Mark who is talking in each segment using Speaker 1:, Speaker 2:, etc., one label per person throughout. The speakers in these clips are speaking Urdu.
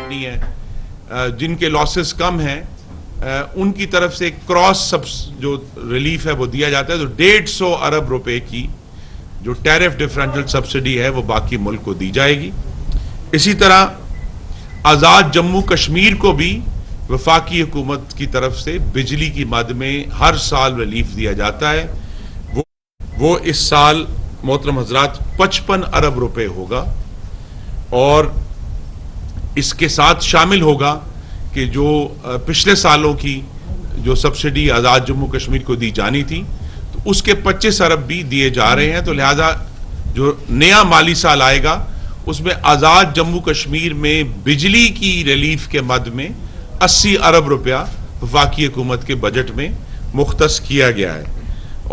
Speaker 1: نہیں ہے, جن کے لاسز کم ہیں, ان کی طرف سے کراس جو ریلیف ہے وہ دیا جاتا ہے. تو 150 ارب روپے کی جو ٹیرف ڈفرینشل سبسڈی ہے وہ باقی ملک کو دی جائے گی. اسی طرح آزاد جموں کشمیر کو بھی وفاقی حکومت کی طرف سے بجلی کی مد میں ہر سال ریلیف دیا جاتا ہے. وہ اس سال محترم حضرات 55 ارب روپے ہوگا, اور اس کے ساتھ شامل ہوگا کہ جو پچھلے سالوں کی جو سبسڈی آزاد جموں کشمیر کو دی جانی تھی تو اس کے 25 ارب بھی دیے جا رہے ہیں. تو لہذا جو نیا مالی سال آئے گا اس میں آزاد جموں کشمیر میں بجلی کی ریلیف کے مد میں 80 ارب روپیہ وفاقی حکومت کے بجٹ میں مختص کیا گیا ہے.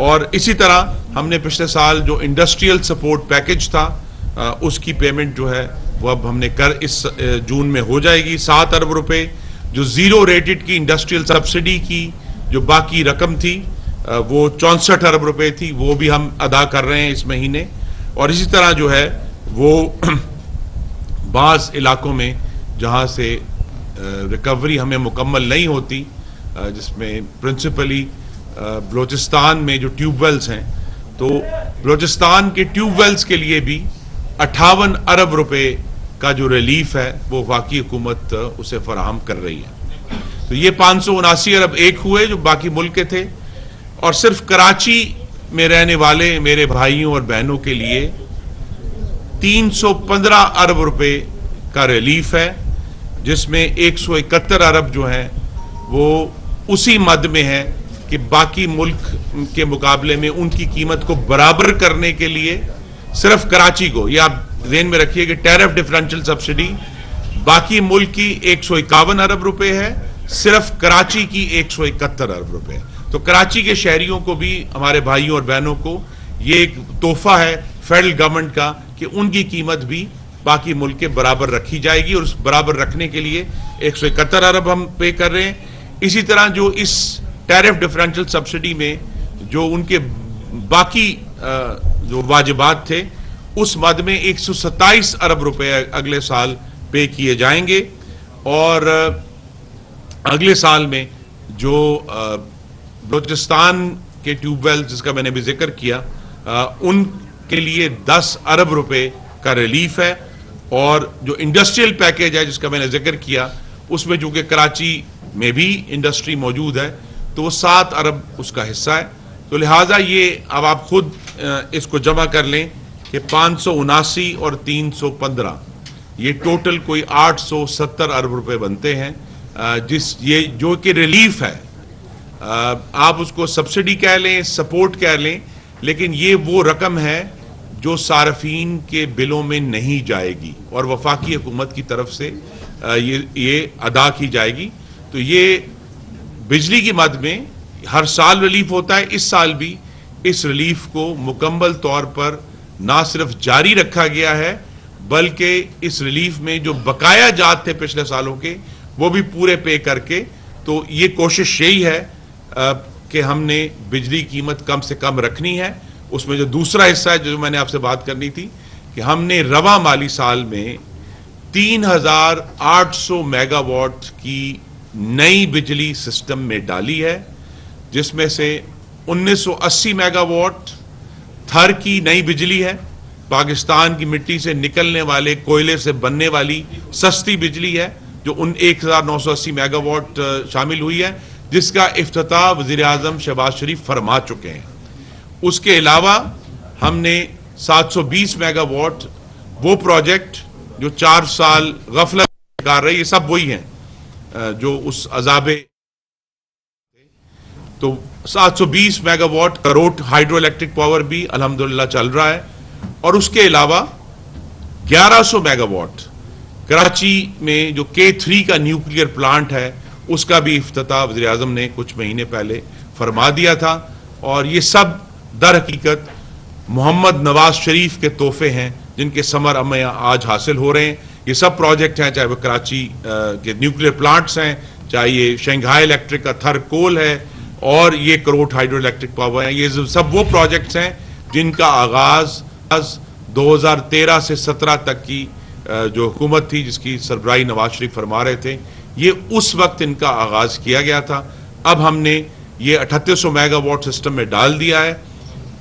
Speaker 1: اور اسی طرح ہم نے پچھلے سال جو انڈسٹریل سپورٹ پیکج تھا اس کی پیمنٹ جو ہے وہ اب ہم نے اس جون میں ہو جائے گی. 7 ارب روپے جو زیرو ریٹڈ کی انڈسٹریل سبسڈی کی جو باقی رقم تھی وہ 64 ارب روپے تھی, وہ بھی ہم ادا کر رہے ہیں اس مہینے. اور اسی طرح جو ہے وہ بعض علاقوں میں جہاں سے ریکوری ہمیں مکمل نہیں ہوتی, جس میں پرنسپلی بلوچستان میں جو ٹیوب ویلز ہیں, تو بلوچستان کے ٹیوب ویلز کے لیے بھی 58 ارب روپے کا جو ریلیف ہے وہ وفاقی حکومت اسے فراہم کر رہی ہے. تو یہ 579 ارب ایک ہوئے جو باقی ملک کے تھے. اور صرف کراچی میں رہنے والے میرے بھائیوں اور بہنوں کے لیے 315 ارب روپے کا ریلیف ہے, جس میں 171 ارب جو ہیں وہ اسی مد میں ہے کہ باقی ملک کے مقابلے میں ان کی قیمت کو برابر کرنے کے لیے صرف کراچی کو, یہ آپ ذہن میں رکھیے کہ ٹیرف ڈفرینشل سبسڈی باقی ملک کی 151 ارب روپے ہے, صرف کراچی کی 171 ارب روپے ہے. تو کراچی کے شہریوں کو بھی, ہمارے بھائیوں اور بہنوں کو یہ ایک تحفہ ہے فیڈرل گورنمنٹ کا کہ ان کی قیمت بھی باقی ملک کے برابر رکھی جائے گی, اور اس برابر رکھنے کے لیے 171 ارب ہم پے کر رہے ہیں. اسی طرح جو اس ٹیرف ڈفرینشل سبسڈی میں جو ان کے باقی جو واجبات تھے اس مد میں 127 ارب روپے اگلے سال پے کیے جائیں گے. اور اگلے سال میں جو بلوچستان کے ٹیوب ویل جس کا میں نے بھی ذکر کیا ان کے لیے 10 ارب روپے کا ریلیف ہے. اور جو انڈسٹریل پیکیج ہے جس کا میں نے ذکر کیا اس میں چونکہ کراچی میں بھی انڈسٹری موجود ہے تو وہ 7 ارب اس کا حصہ ہے. تو لہٰذا یہ اب آپ خود اس کو جمع کر لیں کہ 579 اور 315 یہ ٹوٹل کوئی 870 ارب روپے بنتے ہیں, یہ جو کہ ریلیف ہے. آپ اس کو سبسڈی کہہ لیں, سپورٹ کہہ لیں, لیکن یہ وہ رقم ہے جو صارفین کے بلوں میں نہیں جائے گی اور وفاقی حکومت کی طرف سے یہ ادا کی جائے گی. تو یہ بجلی کی مد میں ہر سال ریلیف ہوتا ہے. اس سال بھی اس ریلیف کو مکمل طور پر نہ صرف جاری رکھا گیا ہے بلکہ اس ریلیف میں جو بقایا جات تھے پچھلے سالوں کے وہ بھی پورے پے کر کے. تو یہ کوشش یہی ہے کہ ہم نے بجلی قیمت کم سے کم رکھنی ہے. اس میں جو دوسرا حصہ ہے جو میں نے آپ سے بات کرنی تھی کہ ہم نے رواں مالی سال میں 3800 میگا واٹ کی نئی بجلی سسٹم میں ڈالی ہے, جس میں سے 1980 میگا واٹ تھر کی نئی بجلی ہے, پاکستان کی مٹی سے نکلنے والے کوئلے سے بننے والی سستی بجلی ہے جو 1980 میگا واٹ شامل ہوئی ہے, جس کا افتتاح وزیر اعظم شہباز شریف فرما چکے ہیں. اس کے علاوہ ہم نے 720 میگا واٹ وہ پروجیکٹ جو 4 سال غفلت کر رہے, یہ سب وہی ہیں جو اس عذاب, تو 720 megawatt Karot hydroelectric power بھی الحمدللہ چل رہا ہے. اور اس کے علاوہ 1100 میگا واٹ کراچی میں جو K3 کا نیوکلیئر پلانٹ ہے اس کا بھی افتتاح وزیر اعظم نے کچھ مہینے پہلے فرما دیا تھا. اور یہ سب در حقیقت محمد نواز شریف کے تحفے ہیں جن کے ثمر ہمیں آج حاصل ہو رہے ہیں. یہ سب پروجیکٹ ہیں, چاہے وہ کراچی کے نیوکلیئر پلانٹس ہیں, چاہے یہ شنگھائی الیکٹرک کا تھر کول ہے, اور یہ کروٹ ہائیڈرو الیکٹرک پاور ہیں. یہ سب وہ پروجیکٹس ہیں جن کا آغاز 2013 سے 17 تک کی جو حکومت تھی جس کی سربراہی نواز شریف فرما رہے تھے، یہ اس وقت ان کا آغاز کیا گیا تھا. اب ہم نے یہ 3800 میگا واٹ سسٹم میں ڈال دیا ہے.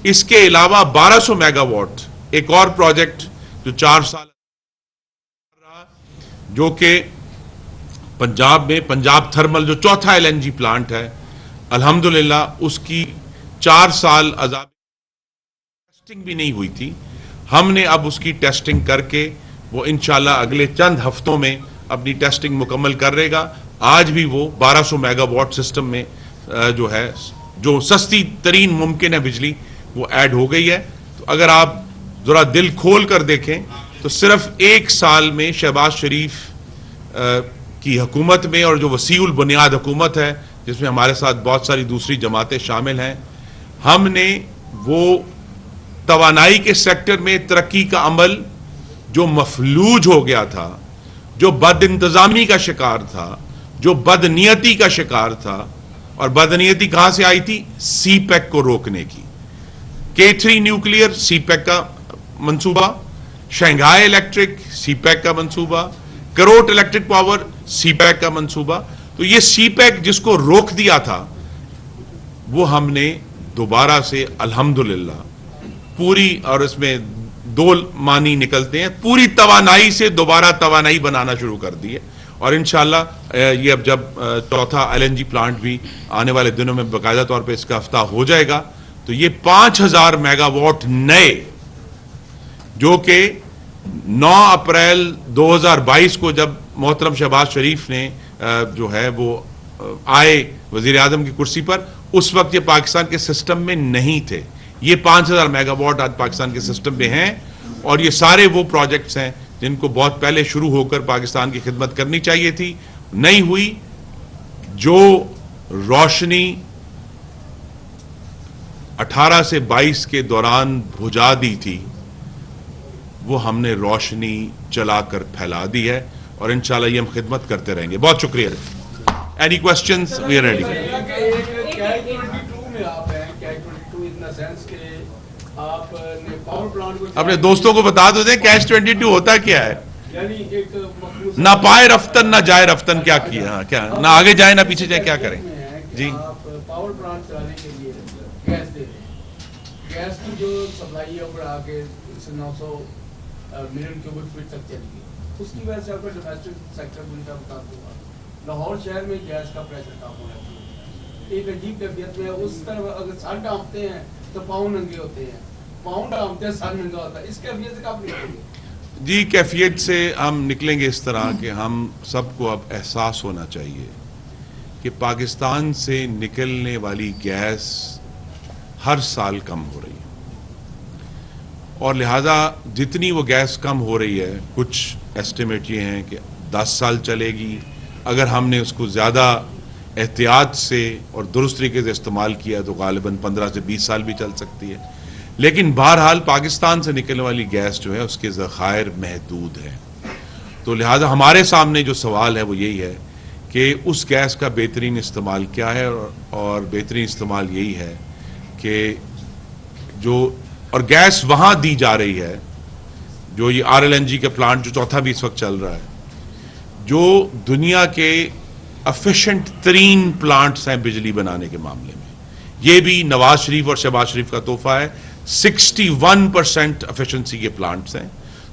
Speaker 1: اس کے علاوہ 1200 میگا واٹ ایک اور پروجیکٹ جو 4 سال رہا، جو کہ پنجاب میں پنجاب تھرمل جو چوتھا LNG پلانٹ ہے، الحمدللہ اس کی 4 سال عذاب ٹیسٹنگ بھی نہیں ہوئی تھی. ہم نے اب اس کی ٹیسٹنگ کر کے وہ انشاءاللہ اگلے چند ہفتوں میں اپنی ٹیسٹنگ مکمل کر رہے گا. آج بھی وہ 1200 میگا واٹ سسٹم میں جو ہے جو سستی ترین ممکن ہے بجلی وہ ایڈ ہو گئی ہے. تو اگر آپ ذرا دل کھول کر دیکھیں تو صرف 1 سال میں شہباز شریف کی حکومت میں، اور جو وسیع البنیاد حکومت ہے جس میں ہمارے ساتھ بہت ساری دوسری جماعتیں شامل ہیں، ہم نے وہ توانائی کے سیکٹر میں ترقی کا عمل جو مفلوج ہو گیا تھا، جو بد انتظامی کا شکار تھا، جو بدنیتی کا شکار تھا، اور بدنیتی کہاں سے آئی تھی؟ سی پیک کو روکنے کی. K3 نیوکلیئر سی پیک کا منصوبہ، شنگھائی الیکٹرک سی پیک کا منصوبہ، کروٹ الیکٹرک پاور سی پیک کا منصوبہ. تو یہ سی پیک جس کو روک دیا تھا وہ ہم نے دوبارہ سے الحمدللہ پوری، اور اس میں 2 معنی نکلتے ہیں، پوری توانائی سے دوبارہ توانائی بنانا شروع کر دی ہے. اور انشاءاللہ یہ اب جب چوتھا LNG پلانٹ بھی آنے والے دنوں میں باقاعدہ طور پہ اس کا افتتاح ہو جائے گا تو یہ 5000 میگا واٹ نئے، جو کہ 9 اپریل 2022 کو جب محترم شہباز شریف نے جو ہے وہ آئے وزیر اعظم کی کرسی پر، اس وقت یہ پاکستان کے سسٹم میں نہیں تھے. یہ 5000 میگا واٹ آج پاکستان کے سسٹم میں ہیں، اور یہ سارے وہ پروجیکٹس ہیں جن کو بہت پہلے شروع ہو کر پاکستان کی خدمت کرنی چاہیے تھی، نہیں ہوئی. جو روشنی 18 سے 22 کے دوران بجھا دی تھی وہ ہم نے روشنی چلا کر پھیلا دی ہے، اور انشاءاللہ یہ ہم خدمت کرتے رہیں گے. بہت شکریہ. Any questions? We are ready. اپنے دوستوں کو بتا دو دیں کیش 22 ہوتا کیا ہے. نہ پائے رفتن نہ جائے رفتن. کیا کیا؟ کیا نہ آگے جائے نہ پیچھے جائے؟ کیا کریں؟ جی
Speaker 2: پاور پلانٹ چلانے کے لیے گیس دے دیں. گیس کی جو سپلائی ہے بڑھا کے 900 ملین کیوبک فٹ تک چلی گئی. اس کی وجہ سے آپ کا ڈومیسٹک سیکٹر ان کا بتا دوں گا. لاہور شہر میں گیس کا پریشر کم ہونا چاہیے. ایک عجیب کیفیت میں اس طرح اگر سر ڈانپتے ہیں تو پاؤں ننگے ہوتے ہیں، پاؤں ڈانپتے ہیں سر ننگا ہوتا ہے. اس کیفیت سے کب نکلیں گے؟
Speaker 1: جی کیفیت سے ہم نکلیں گے اس طرح کہ ہم سب کو اب احساس ہونا چاہیے کہ پاکستان سے نکلنے والی گیس ہر سال کم ہو رہی ہے، اور لہذا جتنی وہ گیس کم ہو رہی ہے، کچھ ایسٹیمیٹ یہ ہیں کہ 10 سال چلے گی. اگر ہم نے اس کو زیادہ احتیاط سے اور درست طریقے سے استعمال کیا تو غالباً 15 سے 20 سال بھی چل سکتی ہے. لیکن بہرحال پاکستان سے نکلنے والی گیس جو ہے اس کے ذخائر محدود ہیں. تو لہذا ہمارے سامنے جو سوال ہے وہ یہی ہے کہ اس گیس کا بہترین استعمال کیا ہے، اور بہترین استعمال یہی ہے کہ اور گیس وہاں دی جا رہی ہے جو یہ RLNG کا پلانٹ جو چوتھا بھی اس وقت چل رہا ہے، جو دنیا کے افیشینٹ ترین پلانٹس ہیں بجلی بنانے کے معاملے میں. یہ بھی نواز شریف اور شہباز شریف کا تحفہ ہے. 61% افیشنسی کے پلانٹس ہیں.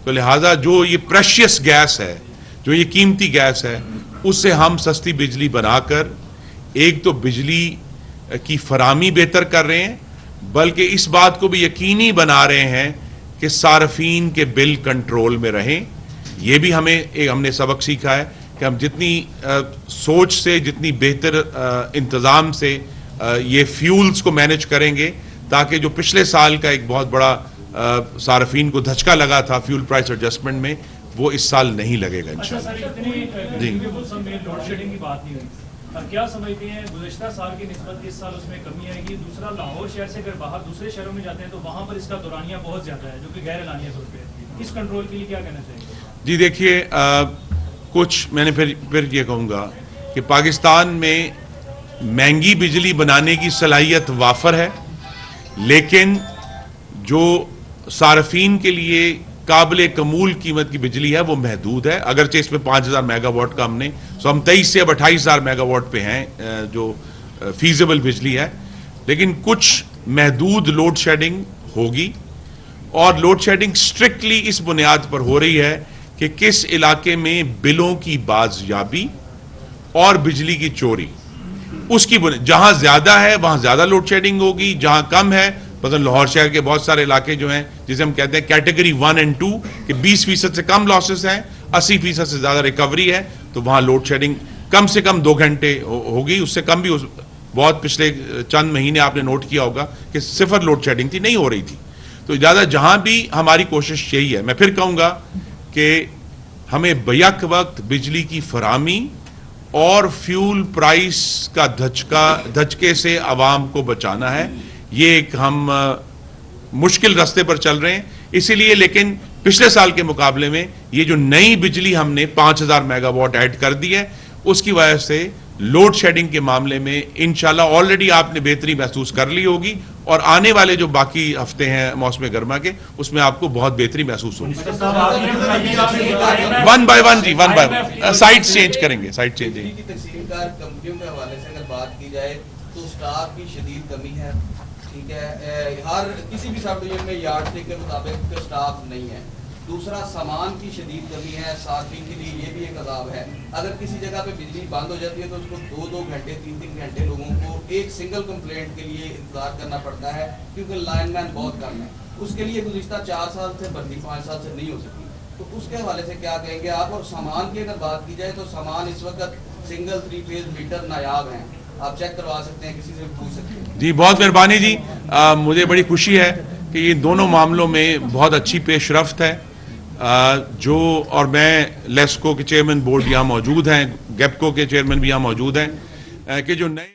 Speaker 1: تو لہٰذا جو یہ پریشیس گیس ہے، جو یہ قیمتی گیس ہے، اس سے ہم سستی بجلی بنا کر ایک تو بجلی کی فراہمی بہتر کر رہے ہیں، بلکہ اس بات کو بھی یقینی بنا رہے ہیں کہ صارفین کے بل کنٹرول میں رہیں. یہ بھی ہم نے سبق سیکھا ہے کہ ہم جتنی سوچ سے، جتنی بہتر انتظام سے یہ فیولز کو مینج کریں گے، تاکہ جو پچھلے سال کا ایک بہت بڑا صارفین کو دھچکا لگا تھا فیول پرائس ایڈجسٹمنٹ میں، وہ اس سال نہیں لگے گا انشاءاللہ. جی
Speaker 3: کیا سمجھتے ہیں گزشتہ سال کی نسبت اس سال اس میں کمی آئے گی؟ دوسرا، لاہور شہر سے اگر باہر دوسرے شہروں میں جاتے ہیں تو وہاں پر اس کا دورانیہ بہت زیادہ ہے، جو کہ غیر اعلانیہ طور پہ. اس کنٹرول کے لیے کیا کہنا چاہیں گے؟
Speaker 1: جی دیکھیے، کچھ میں نے پھر یہ کہوں گا کہ پاکستان میں مہنگی بجلی بنانے کی صلاحیت وافر ہے، لیکن جو صارفین کے لیے قابل قبول قیمت کی بجلی ہے وہ محدود ہے. اگرچہ اس میں 5000 میگا واٹ کا ہم نے ہم 23 سے اب 28000 میگا واٹ پہ ہیں جو فیزیبل بجلی ہے, لیکن کچھ محدود لوڈ شیڈنگ ہوگی, اور لوڈ شیڈنگ اسٹرکٹلی اس بنیاد پر ہو رہی ہے کہ کس علاقے میں بلوں کی بازیابی اور بجلی کی چوری, اس کی جہاں زیادہ ہے وہاں زیادہ لوڈ شیڈنگ ہوگی, جہاں کم ہے مثلا لاہور شہر کے بہت سارے علاقے جو ہیں جسے ہم کہتے ہیں کیٹیگری 1 اور 2 کہ 20% سے کم لاسز ہیں, 80% سے زیادہ ریکوری ہے, تو وہاں لوڈ شیڈنگ کم سے کم 2 گھنٹے ہوگی, اس سے کم بھی بہت پچھلے چند مہینے آپ نے نوٹ کیا ہوگا کہ صفر لوڈ شیڈنگ تھی, نہیں ہو رہی تھی. تو زیادہ جہاں بھی ہماری کوشش یہی ہے, میں پھر کہوں گا کہ ہمیں بیک وقت بجلی کی فراہمی اور فیول پرائس کا دھچکے سے عوام کو بچانا ہے. یہ ایک ہم مشکل راستے پر چل رہے ہیں, اسی لیے لیکن پچھلے سال کے مقابلے میں یہ جو نئی بجلی ہم نے 5000 میگا واٹ ایڈ کر دی ہے, اس کی وجہ سے لوڈ شیڈنگ کے معاملے میں انشاءاللہ آلریڈی آپ نے بہتری محسوس کر لی ہوگی, اور آنے والے جو باقی ہفتے ہیں موسم گرما کے اس میں آپ کو بہت بہتری محسوس ہوگی. 1 بائی 1 جی 1 بائی 1 سائٹ چینج کریں گے, سائٹ چینج
Speaker 4: کی تقسیم کار کمپنیوں کے حوالے سے اگر بات کی جائے تو سٹاف کی شدید کمی ہے, ٹھیک ہے, ہر کسی بھی سب ڈویژن میں یارڈ اسٹک کے مطابق سٹاف نہیں ہے. دوسرا سامان کی شدید کمی ہے, صارفین کے لیے یہ بھی ایک عذاب ہے. اگر کسی جگہ پہ بجلی بند ہو جاتی ہے تو اس کو 2 گھنٹے 3 گھنٹے لوگوں کو ایک سنگل کمپلینٹ کے لیے انتظار کرنا پڑتا ہے, کیونکہ لائن مین بہت کم ہے. اس کے لیے گزشتہ 4 سال سے بھرتی 5 سال سے نہیں ہو سکی. تو اس کے حوالے سے کیا کہیں گے آپ؟ اور سامان کی اگر بات کی جائے تو سامان اس وقت سنگل 3 فیز میٹر نایاب ہیں, آپ چیک کروا سکتے ہیں, کسی سے پوچھ سکتے ہیں.
Speaker 1: جی بہت مہربانی جی, مجھے بڑی خوشی ہے کہ یہ دونوں معاملوں میں بہت اچھی پیش رفت ہے. جو اور میں لیسکو کے چیئرمین بورڈ یہاں موجود ہیں, گیپکو کے چیئرمین بھی یہاں موجود ہیں, کہ جو نئے